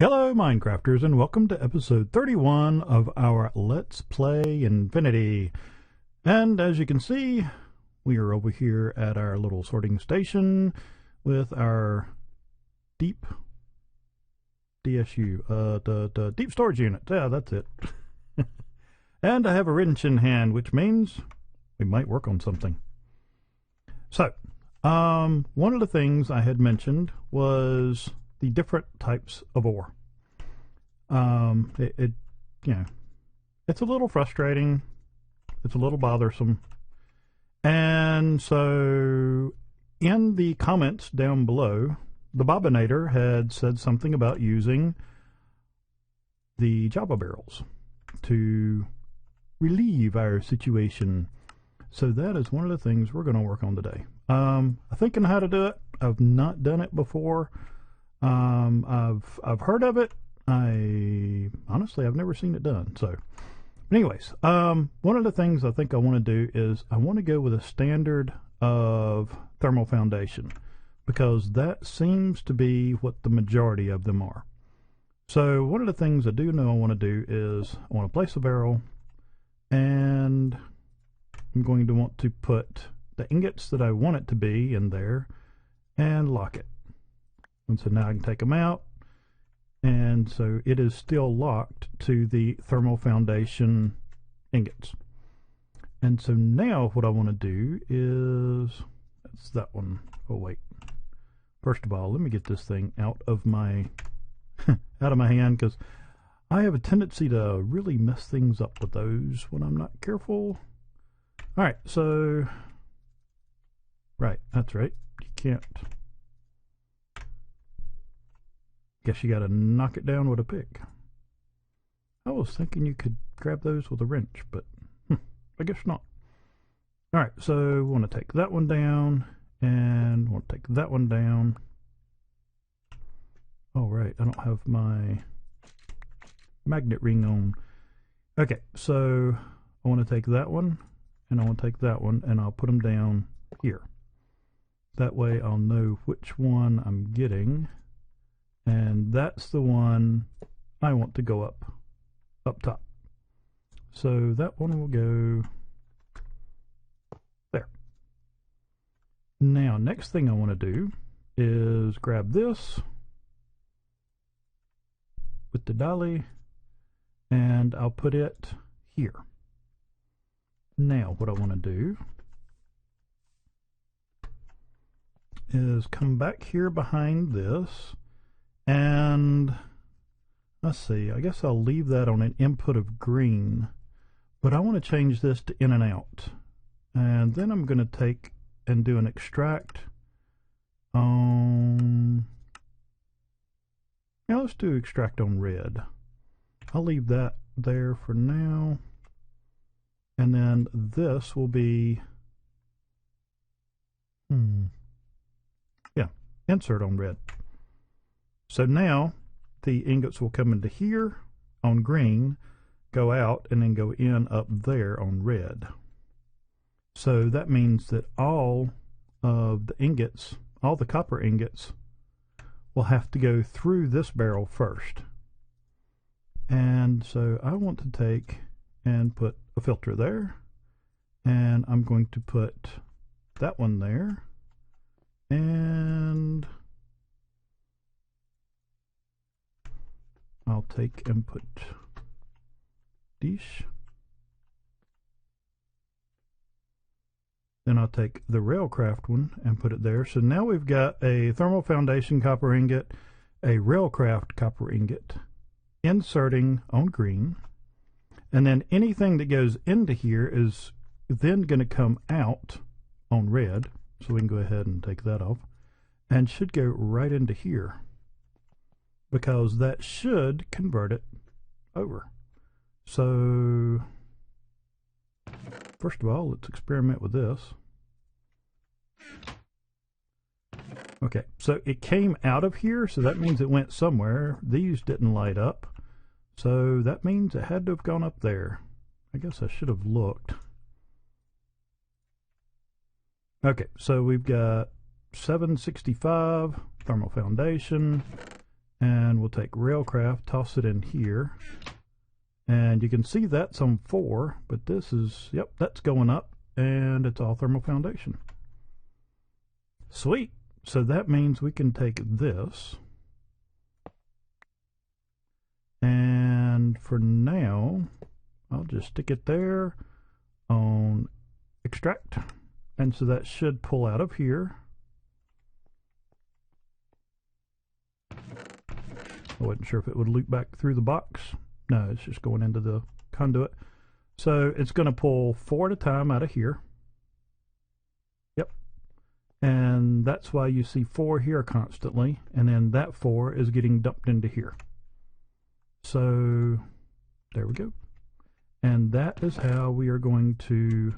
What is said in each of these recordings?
Hello, Minecrafters, and welcome to episode 31 of our Let's Play Infinity. And as you can see, we are over here at our little sorting station with our deep DSU, the deep storage unit. Yeah, that's it. And I have a wrench in hand, which means we might work on something. So, one of the things I had mentioned was the different types of ore. You know, it's a little frustrating. It's a little bothersome. And so in the comments down below, the Bobinator had said something about using the Java barrels to relieve our situation. So that is one of the things we're going to work on today. I'm thinking how to do it. I've not done it before. I've heard of it. Honestly, I've never seen it done. So, anyways, one of the things I think I want to do is I want to go with a standard of thermal foundation, because that seems to be what the majority of them are. So one of the things I do know I want to do is I want to place a barrel, and I'm going to want to put the ingots that I want it to be in there and lock it. And so now I can take them out, and so it is still locked to the thermal foundation ingots. And so now what I want to do is, that's that one. Oh wait, first of all, let me get this thing out of my out of my hand, because I have a tendency to really mess things up with those when I'm not careful. Alright, so right, that's right, you can't. Guess you gotta knock it down with a pick. I was thinking you could grab those with a wrench, but I guess not. Alright, so we want to take that one down, and want to take that one down. Oh right, I don't have my magnet ring on. Okay, so I want to take that one, and I want to take that one, and I'll put them down here. That way I'll know which one I'm getting. And that's the one I want to go up top. So that one will go there. Now, next thing I want to do is grab this with the dolly, and I'll put it here. Now, what I want to do is come back here behind this. And let's see, I guess I'll leave that on an input of green, but I want to change this to in and out. And then I'm going to take and do an extract on, now let's do extract on red. I'll leave that there for now. And then this will be, insert on red. So now the ingots will come into here on green, go out, and then go in up there on red. So that means that all of the ingots, all the copper ingots, will have to go through this barrel first. And so I want to take and put a filter there, and I'm going to put that one there, and I'll take and put dish. Then I'll take the Railcraft one and put it there. So now we've got a thermal foundation copper ingot, a Railcraft copper ingot, inserting on green. And then anything that goes into here is then going to come out on red. So we can go ahead and take that off. And should go right into here, because that should convert it over. So first of all, let's experiment with this. Okay, so it came out of here, so that means it went somewhere. These didn't light up, so that means it had to have gone up there. I guess I should have looked. Okay, so we've got 765 thermal foundation, And we'll take Railcraft, toss it in here. And you can see that's on 4, but this is, yep, that's going up, and it's all thermal foundation. Sweet. So that means we can take this, and for now, I'll just stick it there on extract, and so that should pull out of here. I wasn't sure if it would loop back through the box. No, it's just going into the conduit. So it's going to pull 4 at a time out of here. Yep. And that's why you see 4 here constantly, and then that 4 is getting dumped into here. So there we go. And that is how we are going to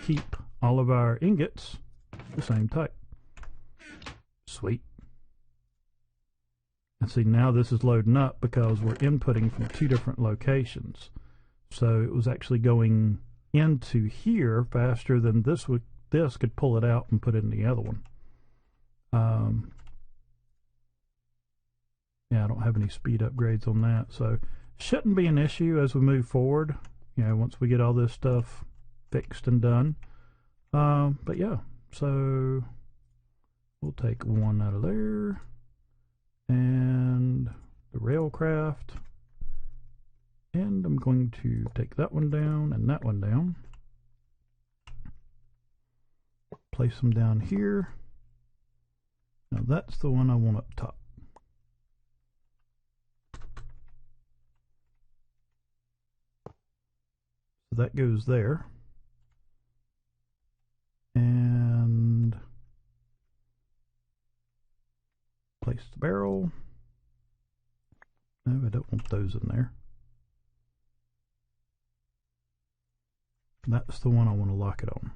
keep all of our ingots the same type. Sweet. And see, now this is loading up because we're inputting from 2 different locations. So it was actually going into here faster than this could pull it out and put it in the other one. Yeah, I don't have any speed upgrades on that, so shouldn't be an issue as we move forward, you know, once we get all this stuff fixed and done. But yeah, so we'll take 1 out of there, and the Railcraft, and I'm going to take that one down and that one down, place them down here. Now that's the one I want up top. So that goes there, and place the barrel. No, I don't want those in there. That's the one I want to lock it on.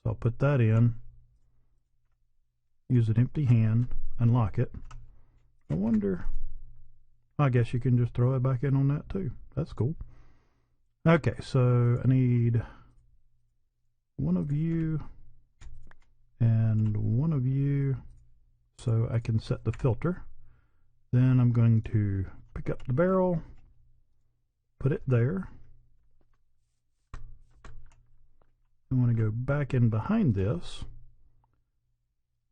So I'll put that in, use an empty hand, and lock it. I wonder, I guess you can just throw it back in on that too. That's cool. Okay, so I need 1 of you and 1 of you so I can set the filter. Then I'm going to pick up the barrel, put it there. I want to go back in behind this,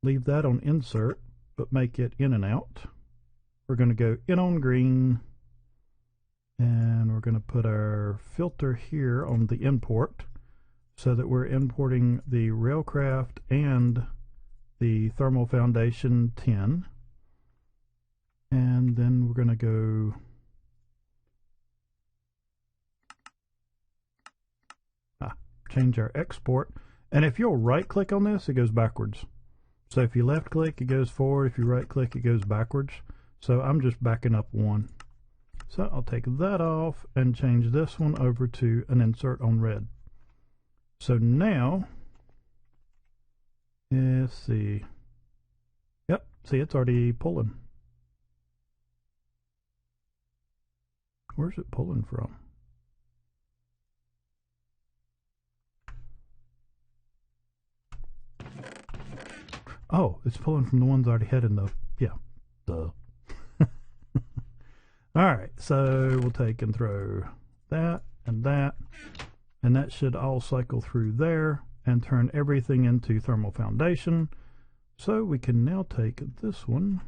leave that on insert, but make it in and out. We're going to go in on green, and we're going to put our filter here on the import so that we're importing the Railcraft and the thermal foundation 10. And then we're going to go change our export, and if you'll right click on this, it goes backwards. So if you left click, it goes forward. If you right click, it goes backwards. So I'm just backing up 1. So I'll take that off and change this one over to an insert on red. So now, let's see. Yep, see, it's already pulling. Where's it pulling from? Oh, it's pulling from the ones I already had in the, yeah, duh. Alright, so we'll take and throw that, and that should all cycle through there and turn everything into thermal foundation. So we can now take this one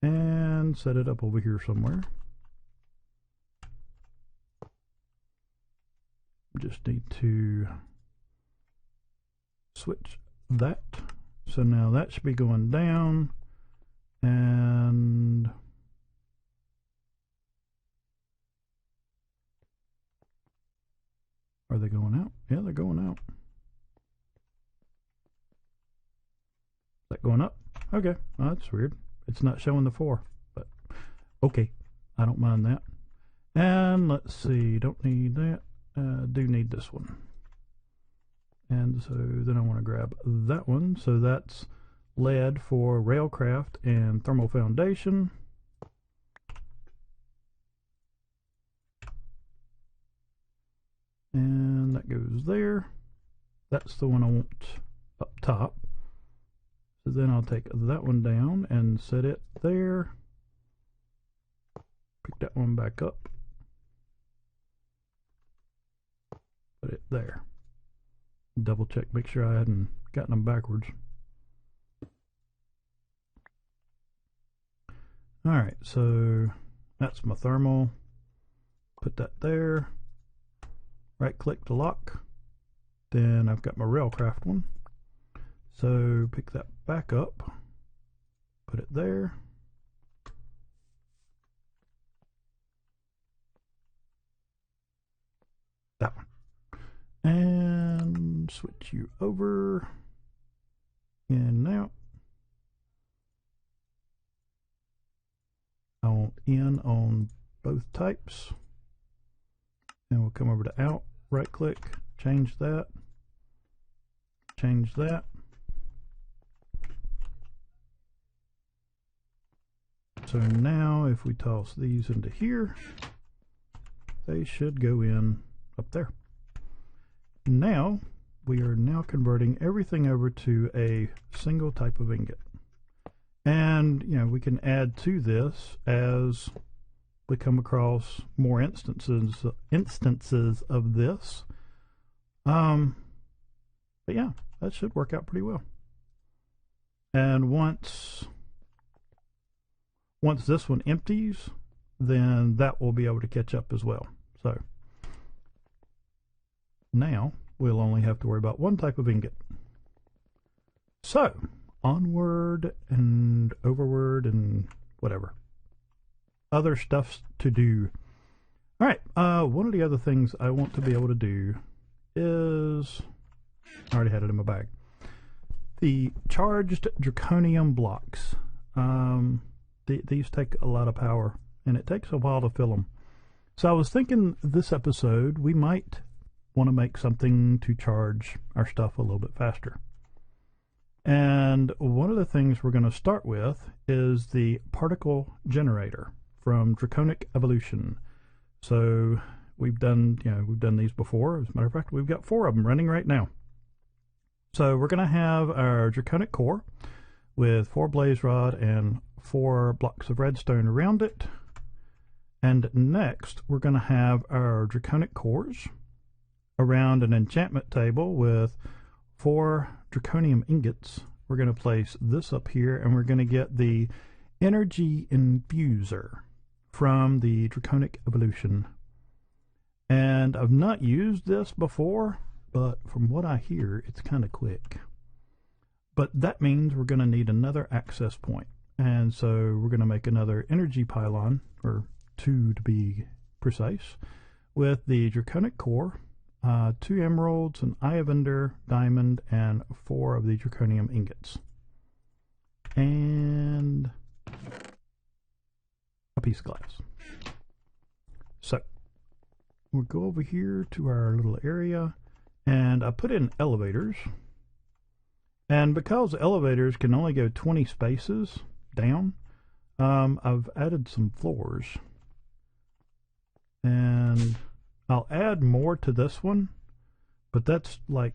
and set it up over here somewhere. Just need to switch that. So now that should be going down, and are they going out? Yeah, they're going out. Is that going up? Okay, well, that's weird. It's not showing the 4, but okay, I don't mind that. And let's see, don't need that. Do need this one. And so then I want to grab that one. So that's lead for Railcraft and thermal foundation. And that goes there. That's the one I want up top. So then I'll take that one down and set it there. Pick that one back up. Put it there. Double check, make sure I hadn't gotten them backwards. Alright, so that's my thermal. Put that there. Right click to lock. Then I've got my railcraft one. So pick that back up. Put it there. That one. And switch you over. In and out. I want in on both types. And we'll come over to out, right click, change that, change that. So now if we toss these into here, they should go in up there. Now we are now converting everything over to a single type of ingot. And you know, we can add to this as we come across more instances of this. But yeah, that should work out pretty well. And once this one empties, then that will be able to catch up as well. So now we'll only have to worry about one type of ingot. So onward and overward and whatever other stuff's to do. All right, one of the other things I want to be able to do is, I already had it in my bag, the charged draconium blocks. These take a lot of power and it takes a while to fill them. So I was thinking this episode we might want to make something to charge our stuff a little bit faster. And one of the things we're going to start with is the particle generator from Draconic Evolution. So we've done these before. As a matter of fact, we've got 4 of them running right now. So we're going to have our draconic core with 4 blaze rod and 4 blocks of redstone around it. And next we're going to have our draconic cores around an enchantment table with 4 draconium ingots. We're going to place this up here and we're going to get the energy infuser from the Draconic Evolution. And I've not used this before, but from what I hear it's kind of quick. But that means we're going to need another access point, and so we're going to make another energy pylon, or 2 to be precise, with the draconic core, 2 emeralds, an eye of ender diamond, and 4 of the draconium ingots, and a piece of glass. So we'll go over here to our little area, and I put in elevators. And because elevators can only go 20 spaces down, I've added some floors. And I'll add more to this one, but that's like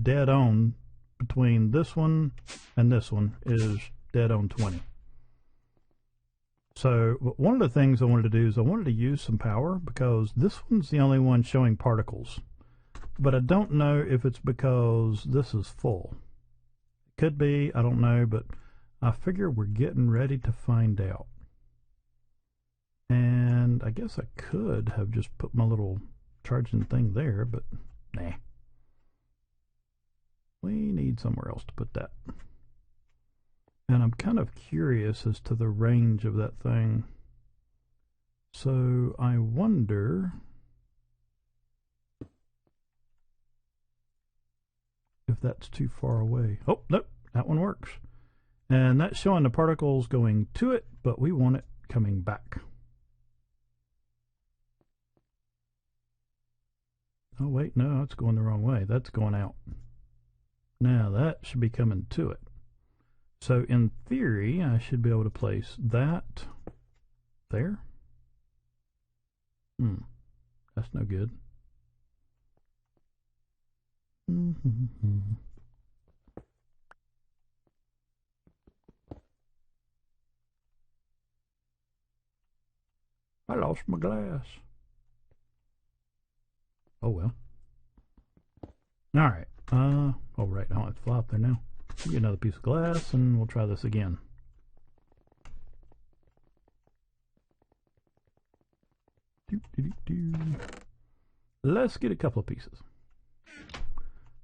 dead on between this one and this one is dead on 20. So one of the things I wanted to do is I wanted to use some power because this one's the only one showing particles. But I don't know if it's because this is full. It could be, I don't know, but I figure we're getting ready to find out. And I guess I could have just put my little charging thing there, but nah. We need somewhere else to put that. And I'm kind of curious as to the range of that thing. So I wonder if that's too far away. Oh, nope, that one works. And that's showing the particles going to it, but we want it coming back. Oh, wait, no, it's going the wrong way. That's going out. Now that should be coming to it. So in theory, I should be able to place that there. That's no good. I lost my glass. Oh well. Alright. Oh right, I don't have to fly up there now. Get another piece of glass and we'll try this again. Let's get a couple of pieces.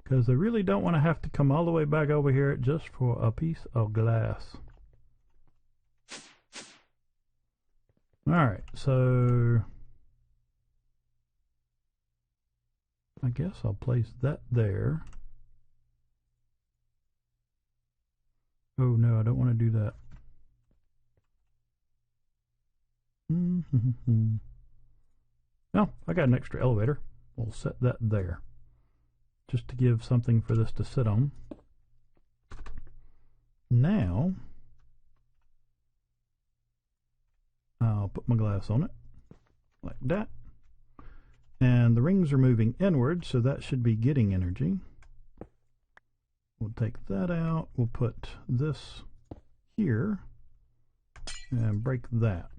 Because I really don't want to have to come all the way back over here just for a piece of glass. Alright, so I guess I'll place that there. Oh no, I don't want to do that. No, I got an extra elevator. We'll set that there. Just to give something for this to sit on. Now, I'll put my glass on it, like that. And the rings are moving inward, so that should be getting energy. We'll take that out. We'll put this here and break that.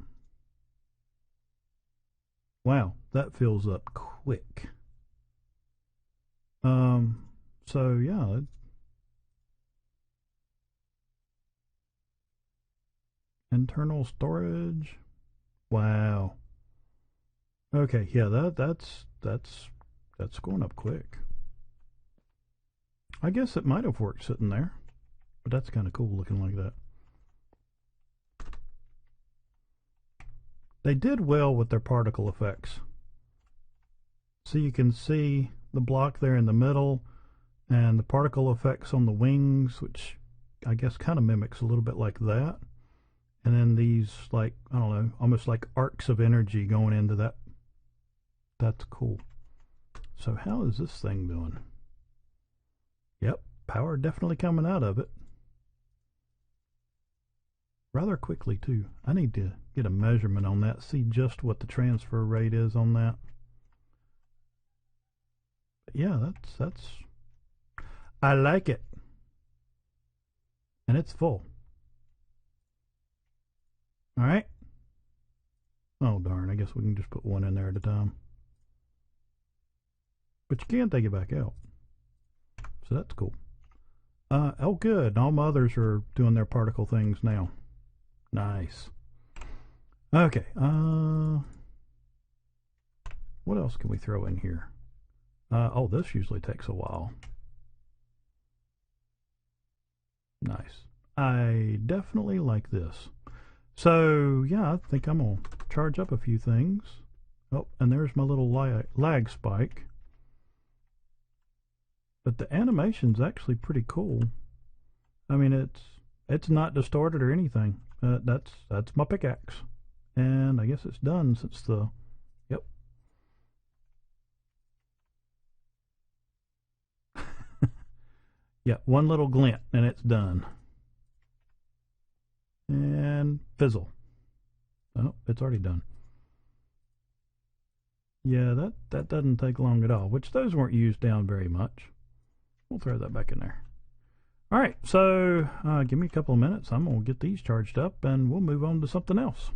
Wow, that fills up quick. So yeah. Internal storage. Wow. Okay, yeah, that's going up quick. I guess it might have worked sitting there, but that's kind of cool looking like that. They did well with their particle effects. So you can see the block there in the middle and the particle effects on the wings, which I guess kind of mimics a little bit like that. And then these, like, I don't know, almost like arcs of energy going into that. That's cool. So how is this thing doing? Yep, power definitely coming out of it. Rather quickly too. I need to get a measurement on that, see just what the transfer rate is on that. But yeah, that's I like it. And it's full. Alright. Oh darn, I guess we can just put one in there at a time. But you can take it back out. So that's cool. Oh good, all my others are doing their particle things now. Nice. Okay, what else can we throw in here? Oh, this usually takes a while. Nice. I definitely like this. So, yeah, I think I'm going to charge up a few things. Oh, and there's my little lag spike. But the animation's actually pretty cool. I mean, it's not distorted or anything. That's my pickaxe. And I guess it's done since the... Yep. Yeah, one little glint and it's done. And fizzle. Oh, it's already done. Yeah, that doesn't take long at all, which those weren't used down very much. We'll throw that back in there. Alright, so give me a couple of minutes. I'm going to get these charged up and we'll move on to something else.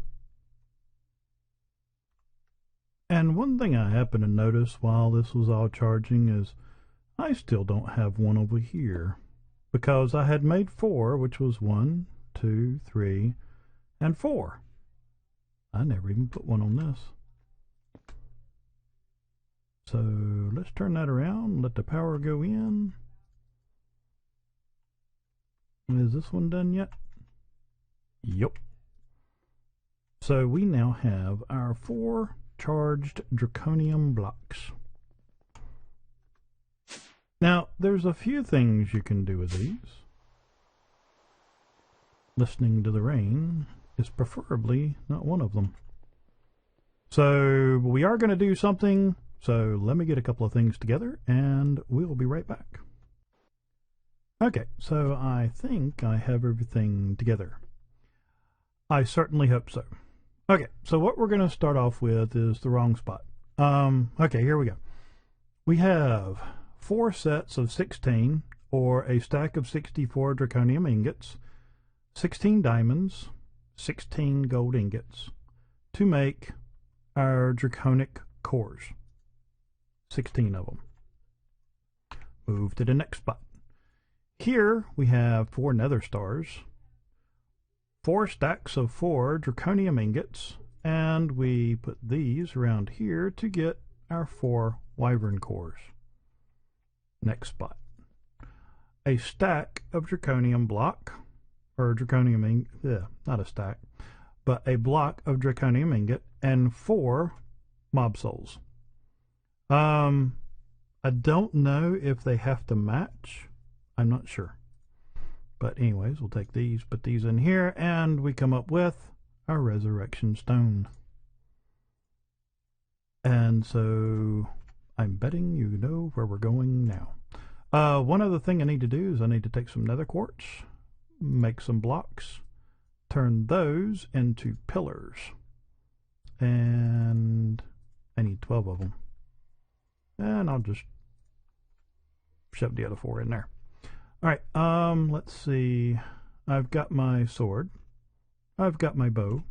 And one thing I happened to notice while this was all charging is I still don't have one over here. Because I had made 4, which was 1, 2, 3, and 4. I never even put one on this. So let's turn that around, let the power go in. Is this one done yet? Yep. So we now have our 4 charged draconium blocks. Now, there's a few things you can do with these. Listening to the rain is preferably not one of them. So we are going to do something. So let me get a couple of things together and we'll be right back. Okay, so I think I have everything together. I certainly hope so. Okay, so what we're going to start off with is the wrong spot. Okay, here we go. We have 4 sets of 16, or a stack of 64 draconium ingots, 16 diamonds, 16 gold ingots, to make our draconic cores. 16 of them. Move to the next spot. Here we have 4 nether stars, 4 stacks of 4 draconium ingots, and we put these around here to get our 4 wyvern cores. Next spot. A stack of draconium block, or draconium ingot, not a stack, but a block of draconium ingot and 4 mob souls. I don't know if they have to match. I'm not sure. But anyways, we'll take these, put these in here, and we come up with our resurrection stone. And so I'm betting you know where we're going now. One other thing I need to do is I need to take some nether quartz, make some blocks, turn those into pillars. And I need 12 of them. And I'll just shove the other 4 in there. Alright, let's see. I've got my sword. I've got my bow.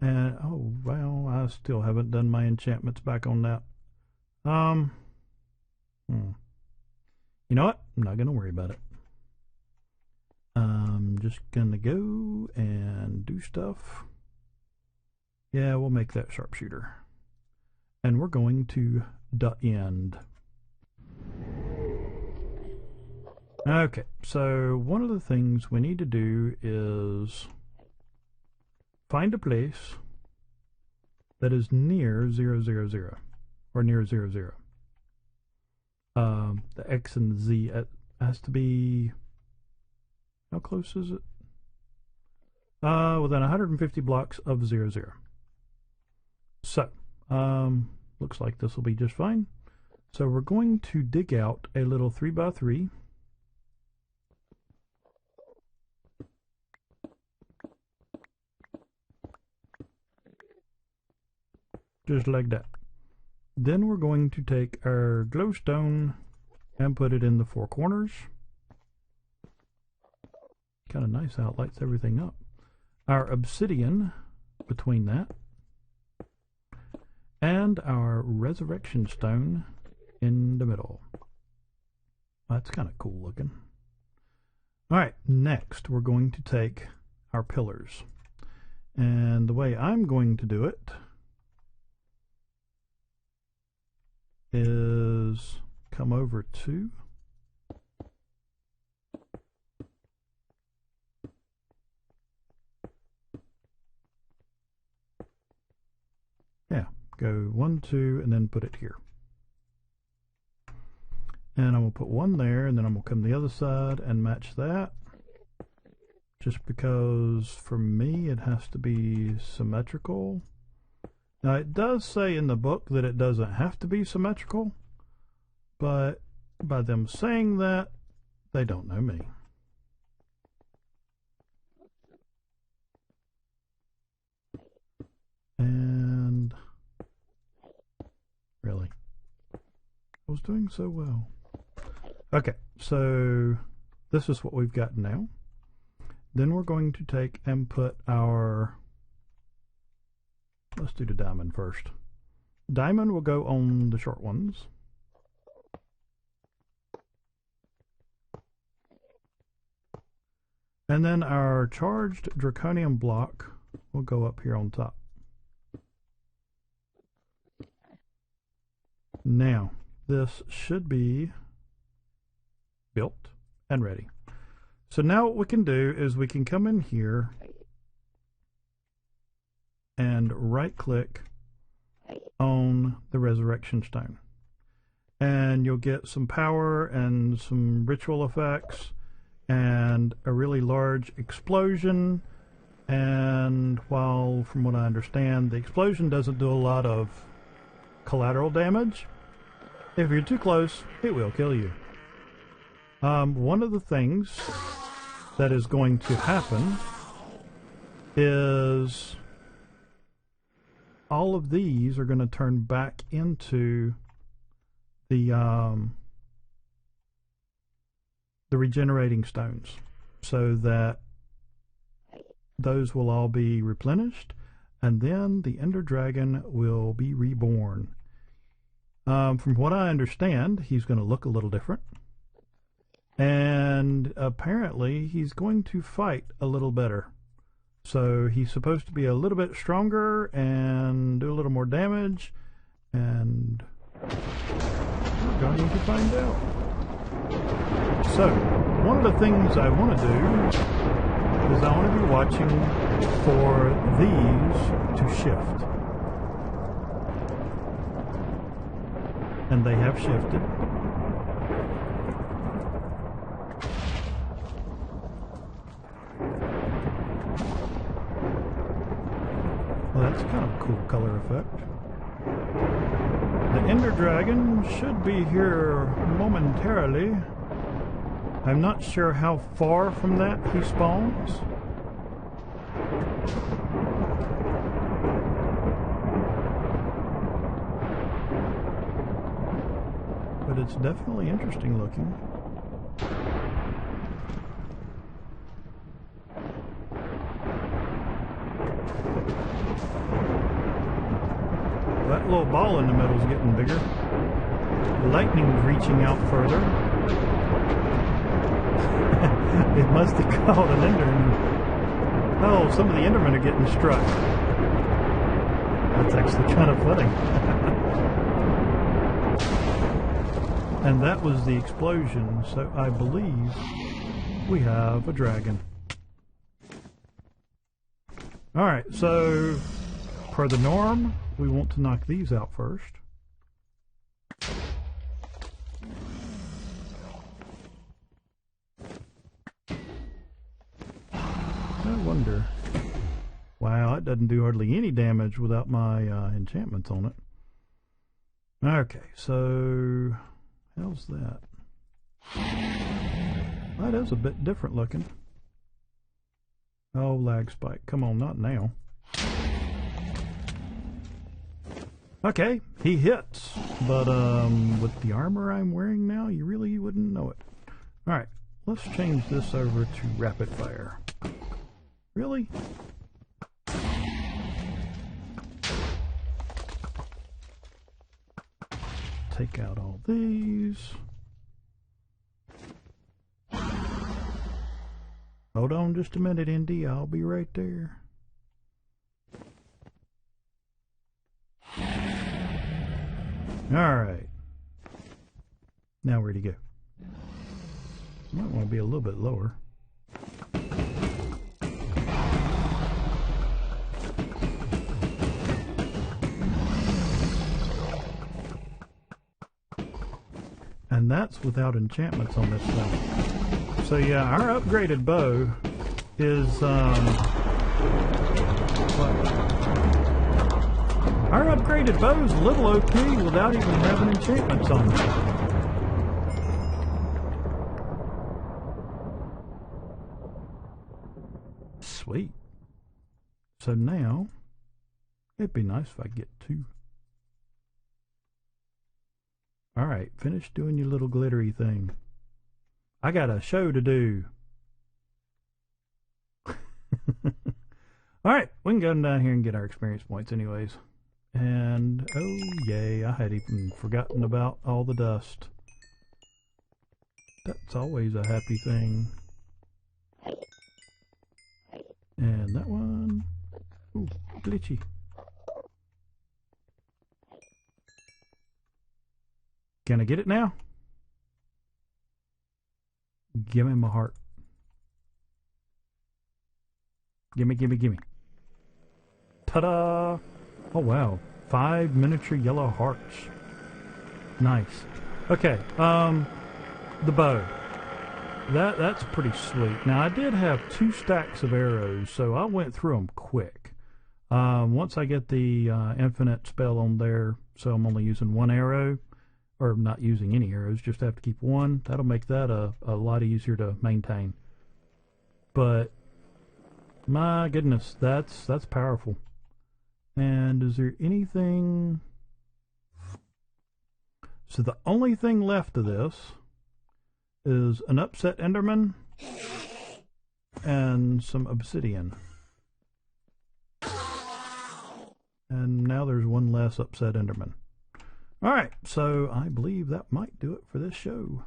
And, oh, well, I still haven't done my enchantments back on that. You know what? I'm not going to worry about it. I'm just going to go and do stuff. Yeah, we'll make that sharpshooter. And we're going to the end. Okay, so one of the things we need to do is find a place that is near 0, 0, 0, or near 0, 0. The X and the Z has to be, how close is it? Within 150 blocks of 0, 0. So, looks like this will be just fine. So we're going to dig out a little 3x3. Just like that. Then we're going to take our glowstone and put it in the 4 corners. Kind of nice how it lights everything up. Our obsidian between that. And our resurrection stone in the middle. That's kind of cool looking. Alright, next we're going to take our pillars. And the way I'm going to do it is come over to go 1, 2, and then put it here. And I'm going to put 1 there, and then I'm going to come the other side and match that. Just because for me it has to be symmetrical. Now it does say in the book that it doesn't have to be symmetrical, but by them saying that, they don't know me. And really, I was doing so well. Okay, so this is what we've got now. Then we're going to take and put our, let's do the diamond first. Diamond will go on the short ones. And then our charged draconium block will go up here on top. Now, this should be built and ready. So now what we can do is we can come in here and right click on the resurrection stone. And you'll get some power and some ritual effects and a really large explosion. And while, from what I understand, the explosion doesn't do a lot of collateral damage, if you're too close, it will kill you. One of the things that is going to happen is all of these are going to turn back into the regenerating stones, so that those will all be replenished, and then the Ender Dragon will be reborn. From what I understand, he's going to look a little different. And apparently, he's going to fight a little better. So he's supposed to be a little bit stronger and do a little more damage. And we're going to find out. So, one of the things I want to do is I want to be watching for these to shift. And they have shifted. Well, that's kind of a cool color effect. The Ender Dragon should be here momentarily. I'm not sure how far from that he spawns. But it's definitely interesting looking. That little ball in the middle is getting bigger. Lightning's reaching out further. It must have caught an ender. Oh, some of the endermen are getting struck. That's actually kind of funny. And that was the explosion, so I believe we have a dragon. Alright, so per the norm, we want to knock these out first. No wonder. Wow, that doesn't do hardly any damage without my enchantments on it. Okay, so how's that? That is a bit different looking. Oh, lag spike. Come on, not now. Okay, he hits, but with the armor I'm wearing now, you really wouldn't know it. Alright, let's change this over to rapid fire. Really? Take out all these. Hold on just a minute, Indy. I'll be right there. Alright. Now where'd he go? Might want to be a little bit lower. And that's without enchantments on this thing. So yeah, our upgraded bow is our upgraded bow is a little OP without even having enchantments on it. Sweet. So now it'd be nice if I get two. Alright, finish doing your little glittery thing. I got a show to do. Alright, we can go down here and get our experience points anyways. And, oh yay, I had even forgotten about all the dust. That's always a happy thing. And that one, ooh, glitchy. Can I get it now? Give me my heart. Gimme, gimme, gimme. Ta-da! Oh wow, 5 miniature yellow hearts. Nice. Okay, the bow. That's pretty sweet. Now I did have 2 stacks of arrows, so I went through them quick. Once I get the infinite spell on there, so I'm only using 1 arrow, or not using any arrows, just have to keep 1. That'll make that a lot easier to maintain. But my goodness, that's powerful. And is there anything? So the only thing left of this is an upset Enderman and some obsidian. And now there's one less upset Enderman. Alright, so I believe that might do it for this show.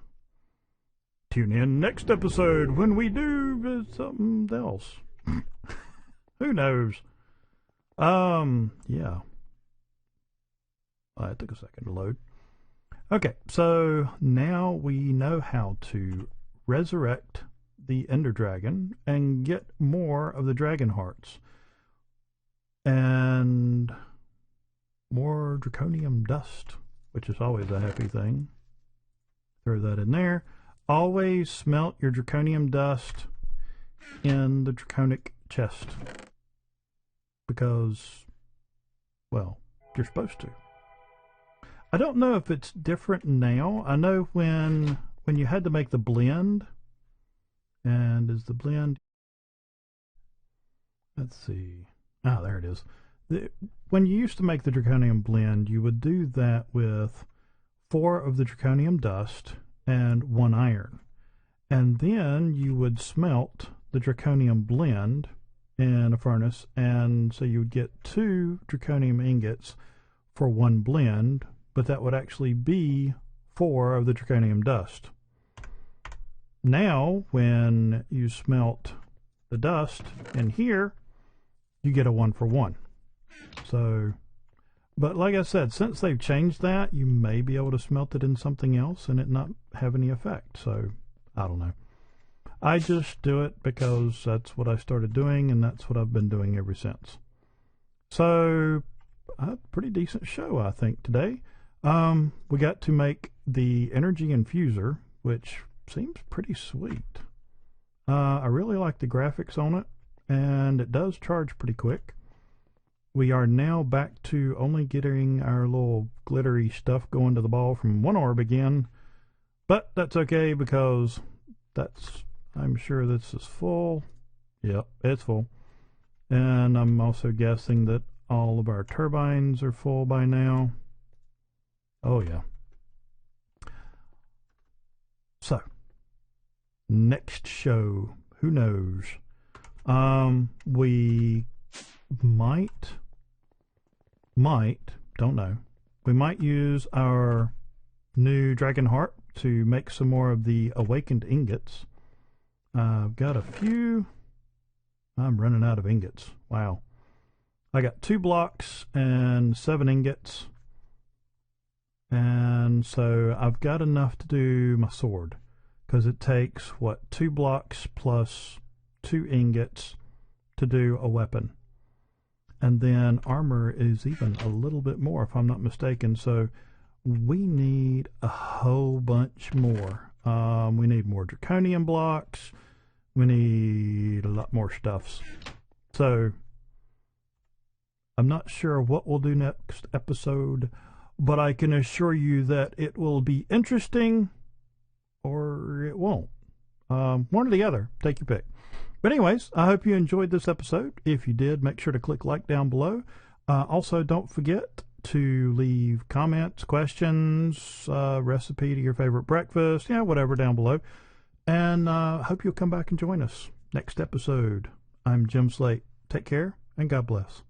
Tune in next episode when we do something else. Who knows? Yeah. It took a second to load. Okay, so now we know how to resurrect the Ender Dragon and get more of the Dragon Hearts. And more Draconium Dust, which is always a happy thing. Throw that in there. Always smelt your Draconium Dust in the Draconic chest. Because, well, you're supposed to. I don't know if it's different now. I know when you had to make the blend, and is the blend, let's see, there it is. When you used to make the Draconium blend, you would do that with 4 of the Draconium Dust and 1 iron. And then you would smelt the Draconium blend in a furnace, and so you would get 2 Draconium ingots for 1 blend, but that would actually be 4 of the Draconium Dust. Now, when you smelt the dust in here, you get a 1-for-1. So, but like I said, since they've changed that, you may be able to smelt it in something else and it not have any effect. So, I don't know. I just do it because that's what I started doing, and that's what I've been doing ever since. So, a pretty decent show, I think, today. We got to make the energy infuser, which seems pretty sweet. I really like the graphics on it, and it does charge pretty quick. We are now back to only getting our little glittery stuff going to the ball from 1 orb again, but that's okay because I'm sure this is full. Yep, it's full. And I'm also guessing that all of our turbines are full by now. Oh yeah. So, next show, who knows? We don't know. We might use our new Dragon Heart to make some more of the Awakened Ingots. I've got a few. I'm running out of ingots. Wow. I got 2 blocks and 7 ingots. And so I've got enough to do my sword, because it takes, 2 blocks plus 2 ingots to do a weapon. And then armor is even a little bit more, if I'm not mistaken. So we need a whole bunch more. We need more Draconium blocks. We need a lot more stuffs. So I'm not sure what we'll do next episode, but I can assure you that it will be interesting or it won't. One or the other. Take your pick. But anyways, I hope you enjoyed this episode. If you did, make sure to click like down below. Also, don't forget to leave comments, questions, recipe to your favorite breakfast, whatever down below. And hope you'll come back and join us next episode. I'm Jim Slate. Take care and God bless.